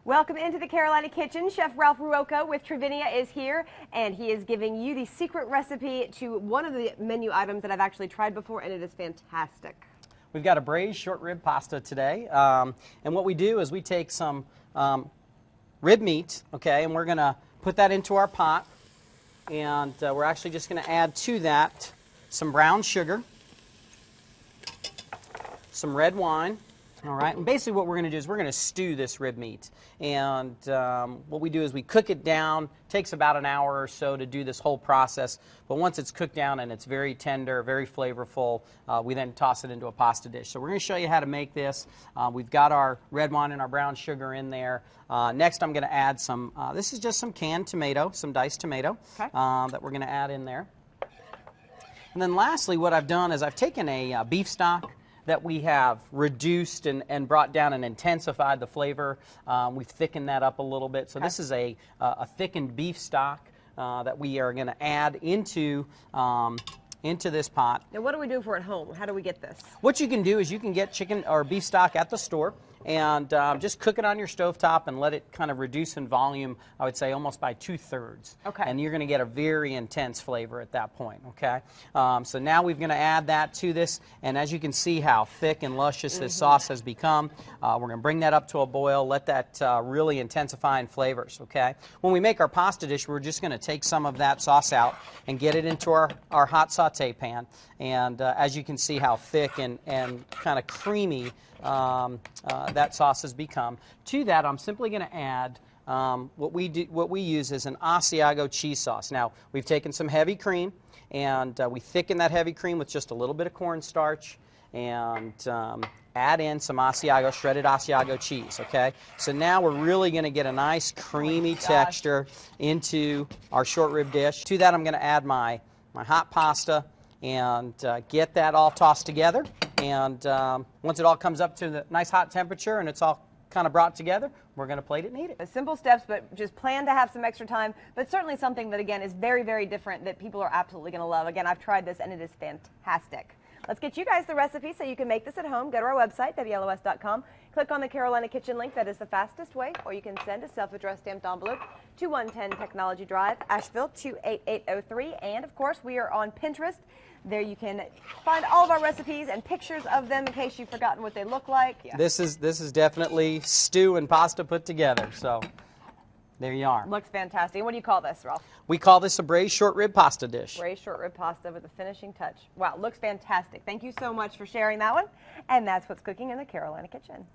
Welcome into the Carolina Kitchen. Chef Ralph Ruocco with Travinia is here, and he is giving you the secret recipe to one of the menu items that I've actually tried before, and it is fantastic. We've got a braised short rib pasta today, and what we do is we take some rib meat, okay, and we're going to put that into our pot, and we're actually just going to add to that some brown sugar, some red wine. All right, and basically what we're going to do is we're going to stew this rib meat, and what we do is we cook it down. It takes about an hour or so to do this whole process, but once it's cooked down and it's very tender, very flavorful, we then toss it into a pasta dish. So we're going to show you how to make this. We've got our red wine and our brown sugar in there. Next I'm going to add some, this is just some canned tomato, some diced tomato, okay, that we're going to add in there. And then lastly what I've done is I've taken a beef stock that we have reduced and brought down and intensified the flavor. We've thickened that up a little bit. So this is a thickened beef stock that we are going to add into this pot. Now what do we do for at home? How do we get this? What you can do is you can get chicken or beef stock at the store and just cook it on your stovetop and let it kind of reduce in volume, I would say almost by 2/3. Okay. And you're going to get a very intense flavor at that point, okay? So now we're going to add that to this, and as you can see how thick and luscious this sauce has become, we're going to bring that up to a boil, let that really intensify in flavors, okay? When we make our pasta dish, we're just going to take some of that sauce out and get it into our hot saute pan, and as you can see how thick and kind of creamy that sauce has become. To that, I'm simply going to add what we use is an asiago cheese sauce. Now, we've taken some heavy cream, and we thicken that heavy cream with just a little bit of cornstarch, and add in some asiago, shredded asiago cheese, okay? So now we're really going to get a nice creamy texture into our short rib dish. To that, I'm going to add my hot pasta and get that all tossed together. And once it all comes up to the nice hot temperature and it's all kind of brought together, we're going to plate it and eat it. Simple steps, but just plan to have some extra time, but certainly something that, again, is very, very different that people are absolutely going to love. Again, I've tried this, and it is fantastic. Let's get you guys the recipe so you can make this at home. Go to our website, WLOS.com. Click on the Carolina Kitchen link. That is the fastest way. Or you can send a self-addressed stamped envelope to 110 Technology Drive, Asheville 28803. And, of course, we are on Pinterest. There you can find all of our recipes and pictures of them in case you've forgotten what they look like. Yeah. This is definitely stew and pasta put together. So there you are. Looks fantastic. And what do you call this, Ralph? We call this a braised short rib pasta dish. Braised short rib pasta with a finishing touch. Wow, looks fantastic. Thank you so much for sharing that one. And that's what's cooking in the Carolina Kitchen.